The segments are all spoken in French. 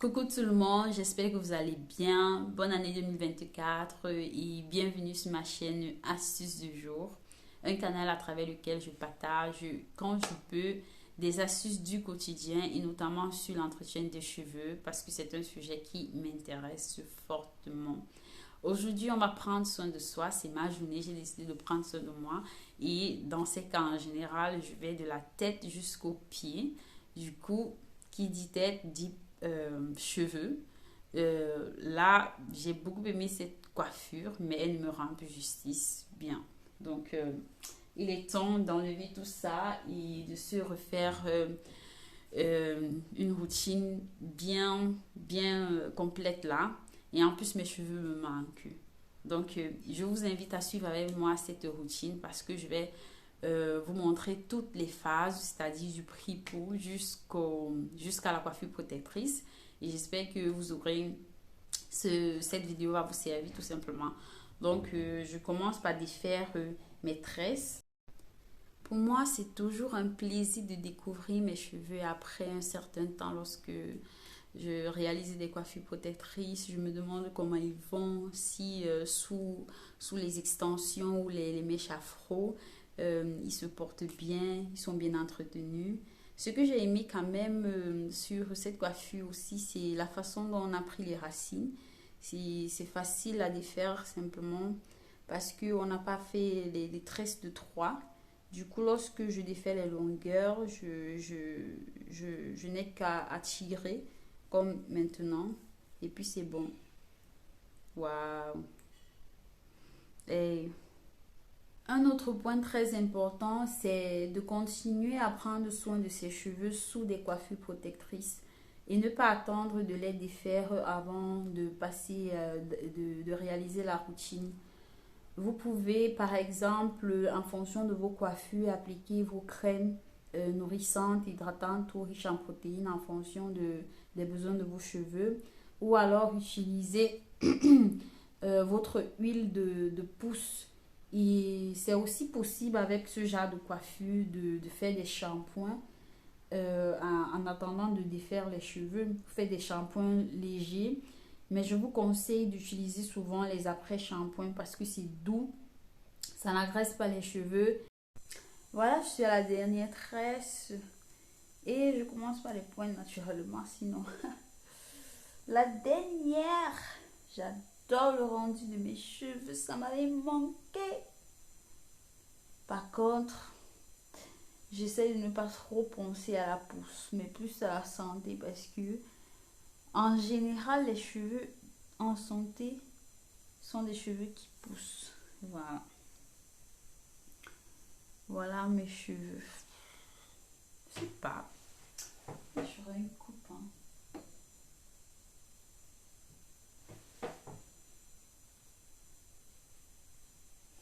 Coucou tout le monde, j'espère que vous allez bien. Bonne année 2024 et bienvenue sur ma chaîne Astuces du jour, un canal à travers lequel je partage quand je peux des astuces du quotidien et notamment sur l'entretien des cheveux parce que c'est un sujet qui m'intéresse fortement. Aujourd'hui, on va prendre soin de soi, c'est ma journée, j'ai décidé de prendre soin de moi et dans ces cas en général, je vais de la tête jusqu'aux pieds. Du coup, qui dit tête dit cheveux. Là, j'ai beaucoup aimé cette coiffure, mais elle ne me rend plus justice. Bien. Donc, il est temps d'enlever tout ça et de se refaire une routine bien complète là. Et en plus, mes cheveux me manquent. Donc, je vous invite à suivre avec moi cette routine parce que je vais vous montrer toutes les phases, c'est-à-dire du pré-pou jusqu'à la coiffure protectrice. Et j'espère que vous aurez cette vidéo va vous servir tout simplement. Donc, je commence par défaire mes tresses. Pour moi, c'est toujours un plaisir de découvrir mes cheveux après un certain temps lorsque je réalise des coiffures protectrices. Je me demande comment ils vont, si sous les extensions ou les mèches afro, ils se portent bien, ils sont bien entretenus. Ce que j'ai aimé quand même sur cette coiffure aussi, c'est la façon dont on a pris les racines. C'est facile à défaire simplement parce qu'on n'a pas fait les tresses de 3. Du coup, lorsque je défais les longueurs, je n'ai qu'à tirer comme maintenant. Et puis c'est bon. Waouh! Et un autre point très important, c'est de continuer à prendre soin de ses cheveux sous des coiffures protectrices et ne pas attendre de les défaire avant de passer, de réaliser la routine. Vous pouvez, par exemple, en fonction de vos coiffures, appliquer vos crèmes nourrissantes, hydratantes ou riches en protéines en fonction des besoins de vos cheveux. Ou alors utiliser votre huile de pousse. Et c'est aussi possible avec ce genre de coiffure de faire des shampoings en attendant de défaire les cheveux. Vous faites des shampoings légers. Mais je vous conseille d'utiliser souvent les après-shampoings parce que c'est doux. Ça n'agresse pas les cheveux. Voilà, je suis à la dernière tresse. Et je commence par les pointes naturellement, sinon. La dernière. J'adore le rendu de mes cheveux. Ça m'avait manqué. Par contre, j'essaie de ne pas trop penser à la pousse, mais plus à la santé parce que en général, les cheveux en santé sont des cheveux qui poussent. Voilà. Voilà mes cheveux. Je sais pas. J'aurais une coupe. Hein.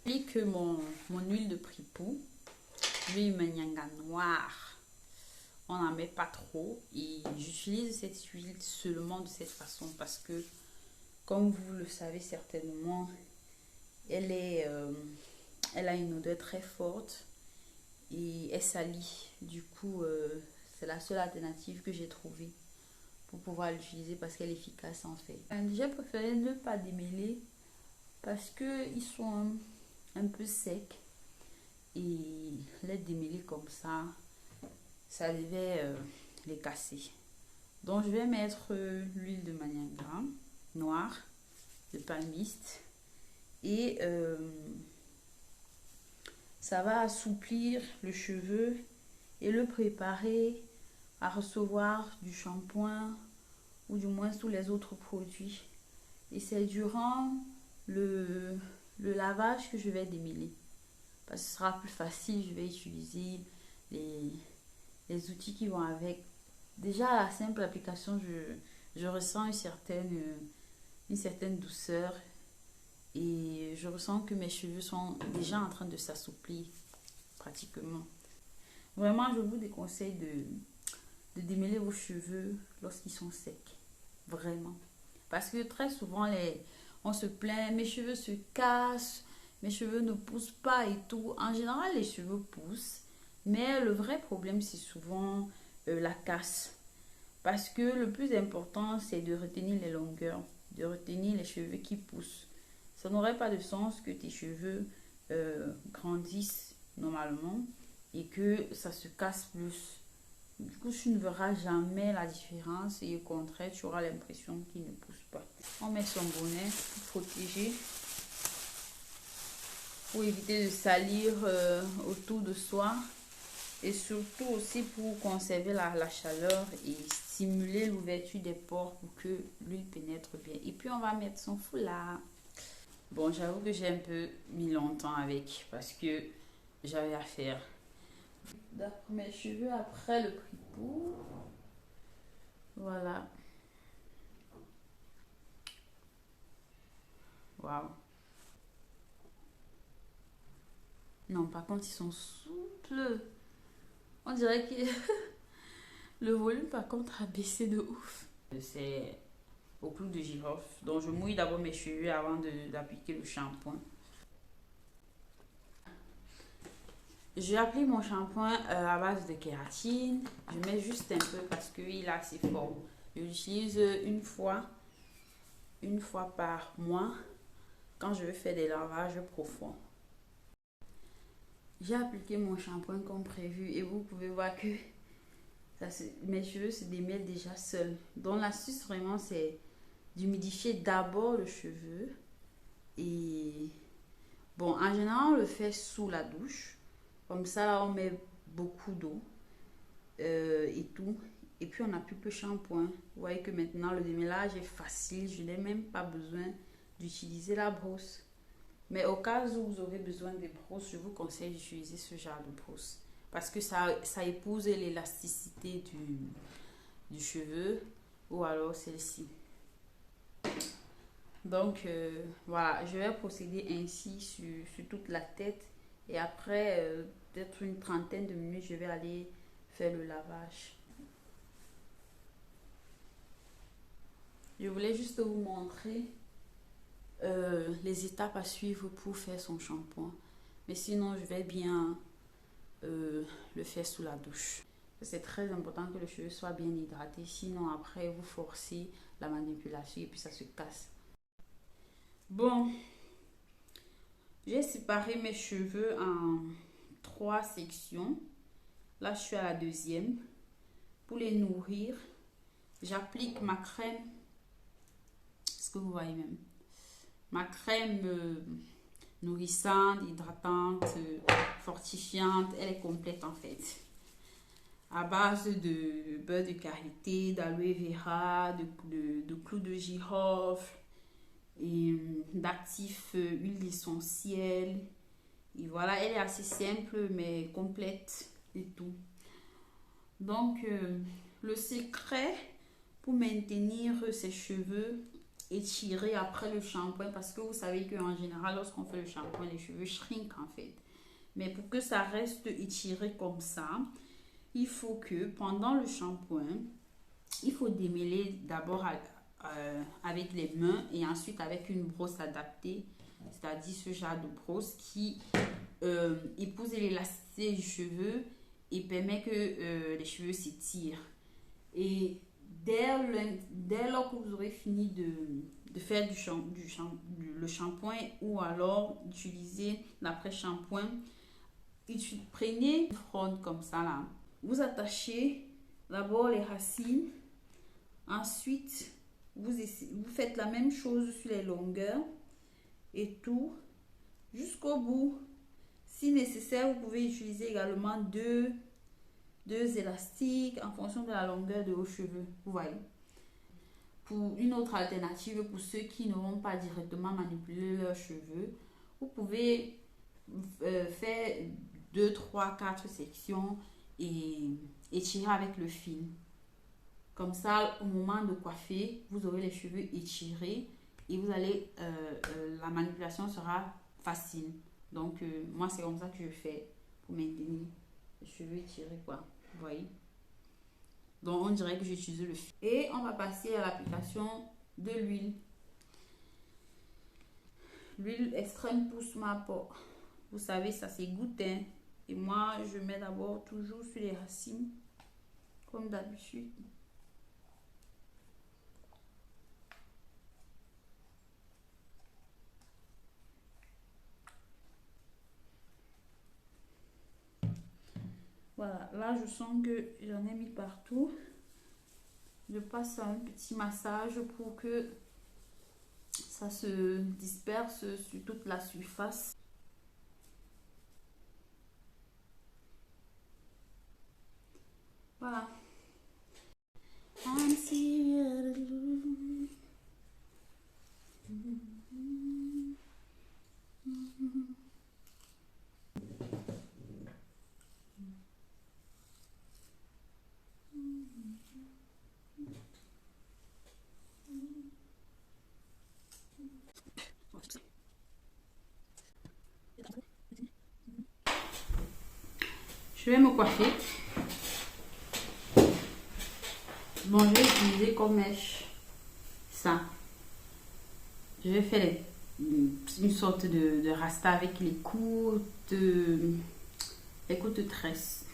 J'applique mon huile de pripou. L'huile manianga noire. On n'en met pas trop. Et j'utilise cette huile seulement de cette façon parce que, comme vous le savez certainement, elle a une odeur très forte et elle salit. Du coup, c'est la seule alternative que j'ai trouvée pour pouvoir l'utiliser parce qu'elle est efficace en fait. J'ai préféré ne pas démêler parce qu'ils sont un peu secs et les démêler comme ça devait les casser. Donc je vais mettre l'huile de manianga noire, de palmiste et ça va assouplir le cheveu et le préparer à recevoir du shampoing ou du moins tous les autres produits. Et c'est durant le lavage que je vais démêler. Parce que ce sera plus facile, je vais utiliser les outils qui vont avec. Déjà, à la simple application, je ressens une certaine douceur et je ressens que mes cheveux sont déjà en train de s'assouplir pratiquement. Vraiment, je vous déconseille de démêler vos cheveux lorsqu'ils sont secs. Vraiment. Parce que très souvent, on se plaint, mes cheveux se cassent, mes cheveux ne poussent pas et tout. En général, les cheveux poussent. Mais le vrai problème, c'est souvent la casse. Parce que le plus important, c'est de retenir les longueurs, de retenir les cheveux qui poussent. Ça n'aurait pas de sens que tes cheveux grandissent normalement et que ça se casse plus. Du coup, tu ne verras jamais la différence et au contraire, tu auras l'impression qu'il ne pousse pas. On met son bonnet pour protéger, pour éviter de salir autour de soi et surtout aussi pour conserver la chaleur et stimuler l'ouverture des pores pour que l'huile pénètre bien. Et puis, on va mettre son foulard. Bon, j'avoue que j'ai un peu mis longtemps avec parce que j'avais à faire. D'après mes cheveux, après le pripou, voilà. Waouh. Non, par contre, ils sont souples. On dirait que le volume, par contre, a baissé de ouf. C'est au clou de girofle. Donc, je mouille d'abord mes cheveux avant d'appliquer le shampoing. J'ai appelé mon shampoing à base de kératine. Je mets juste un peu parce qu'il est assez fort. Je l'utilise une fois par mois quand je veux faire des lavages profonds. J'ai appliqué mon shampoing comme prévu et vous pouvez voir que mes cheveux se démêlent déjà seuls. Donc l'astuce vraiment c'est d'humidifier d'abord le cheveu. Et bon, en général on le fait sous la douche. Comme ça là on met beaucoup d'eau et tout. Et puis on applique le shampoing. Vous voyez que maintenant le démêlage est facile. Je n'ai même pas besoin d'utiliser la brosse. Mais au cas où vous aurez besoin de brosses, je vous conseille d'utiliser ce genre de brosse. Parce que ça épouse l'élasticité du cheveu ou alors celle-ci. Donc voilà, je vais procéder ainsi sur toute la tête. Et après peut-être une trentaine de minutes, je vais aller faire le lavage. Je voulais juste vous montrer les étapes à suivre pour faire son shampoing. Mais sinon, je vais bien le faire sous la douche. C'est très important que le cheveu soit bien hydraté. Sinon, après, vous forcez la manipulation et puis ça se casse. Bon, j'ai séparé mes cheveux en 3 sections. Là, je suis à la deuxième. Pour les nourrir, j'applique ma crème. Est-ce que vous voyez même? Ma crème nourrissante, hydratante, fortifiante, elle est complète en fait. À base de beurre de karité, d'aloe vera, de clous de girofle, et d'actifs huile essentielle. Et voilà, elle est assez simple mais complète et tout. Donc, le secret pour maintenir ses cheveux étirés après le shampoing, parce que vous savez qu'en général, lorsqu'on fait le shampoing, les cheveux shrinkent en fait. Mais pour que ça reste étiré comme ça, il faut que pendant le shampoing, il faut démêler d'abord avec les mains et ensuite avec une brosse adaptée, c'est-à-dire ce genre de brosse qui épouse l'élasticité du cheveu et permet que les cheveux s'étirent. Et dès lors que vous aurez fini de faire le shampoing ou alors d'utiliser l'après-shampoing, prenez une fronde comme ça là. Vous attachez d'abord les racines. Ensuite, vous faites la même chose sur les longueurs et tout jusqu'au bout. Si nécessaire, vous pouvez utiliser également deux élastiques en fonction de la longueur de vos cheveux. Vous voyez. Pour une autre alternative, pour ceux qui ne vont pas directement manipuler leurs cheveux, vous pouvez faire 2, 3, 4 sections et étirer avec le fil. Comme ça, au moment de coiffer, vous aurez les cheveux étirés et vous allez, la manipulation sera facile. Donc, moi, c'est comme ça que je fais pour maintenir les cheveux étirés, quoi. Vous voyez? Donc, on dirait que j'utilise le fil. Et on va passer à l'application de l'huile. L'huile extrême pousse ma peau. Vous savez, ça c'est goûté. Et moi, je mets d'abord toujours sur les racines, comme d'habitude. Voilà, là je sens que j'en ai mis partout. Je passe un petit massage pour que ça se disperse sur toute la surface. Voilà. Je vais me coiffer. Bon, je vais utiliser comme mèche ça. Je vais faire une sorte de rasta avec les courtes tresses.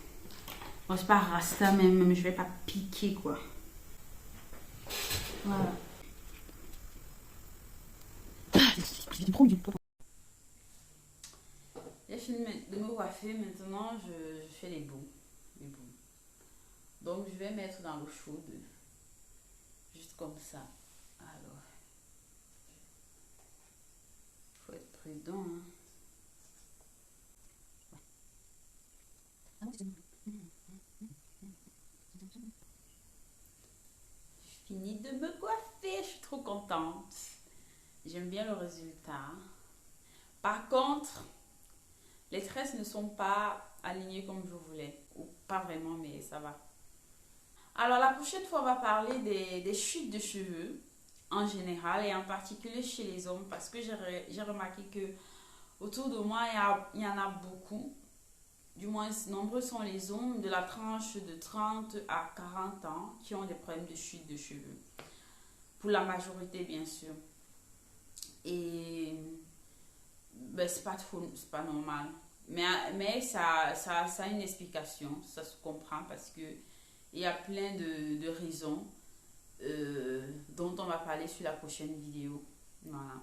Bon, c'est pas rasta, même je vais pas piquer quoi. Voilà. J'ai fini de me coiffer, maintenant je fais les bouts. Donc je vais mettre dans l'eau chaude, juste comme ça. Alors, faut être prudent. Je finis de me coiffer, je suis trop contente. J'aime bien le résultat. Par contre, les tresses ne sont pas alignées comme je voulais. Ou pas vraiment, mais ça va. Alors la prochaine fois, on va parler des chutes de cheveux en général et en particulier chez les hommes parce que j'ai remarqué que autour de moi, il y en a beaucoup. Du moins, nombreux sont les hommes de la tranche de 30 à 40 ans qui ont des problèmes de chute de cheveux. Pour la majorité, bien sûr. Et ben, c'est pas normal. Mais ça a une explication, ça se comprend parce que il y a plein de raisons dont on va parler sur la prochaine vidéo. Voilà.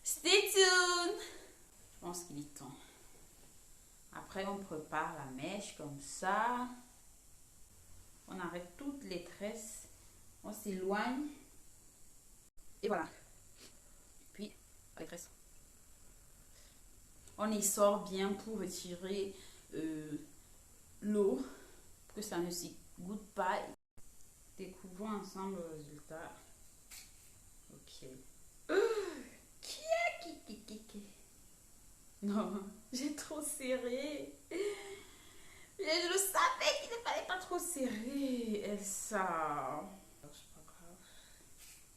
Stay tuned! Je pense qu'il est temps. Après, on prépare la mèche comme ça. On arrête toutes les tresses. On s'éloigne. Et voilà. Puis, les tresses. On y sort bien pour retirer l'eau. Pour que ça ne s'y goûte pas. Découvrons ensemble le résultat. Ok. Non, j'ai trop serré. Je le savais qu'il ne fallait pas trop serrer. Elsa. C'est pas grave.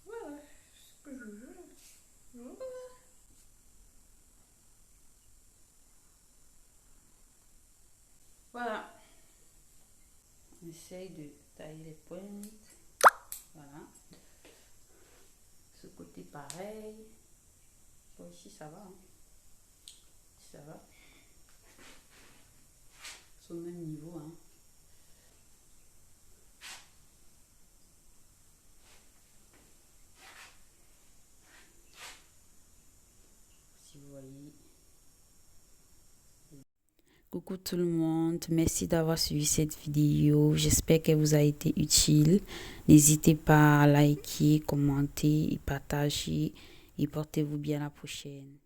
Voilà, c'est ce que je veux. Voilà. On essaye de tailler les pointes. Voilà. Ce côté pareil. Bon, ici ça va. Hein. Ça va. C'est au même niveau. Hein. Si vous voyez. Coucou tout le monde, merci d'avoir suivi cette vidéo. J'espère qu'elle vous a été utile. N'hésitez pas à liker, commenter et partager. Et portez-vous bien la prochaine.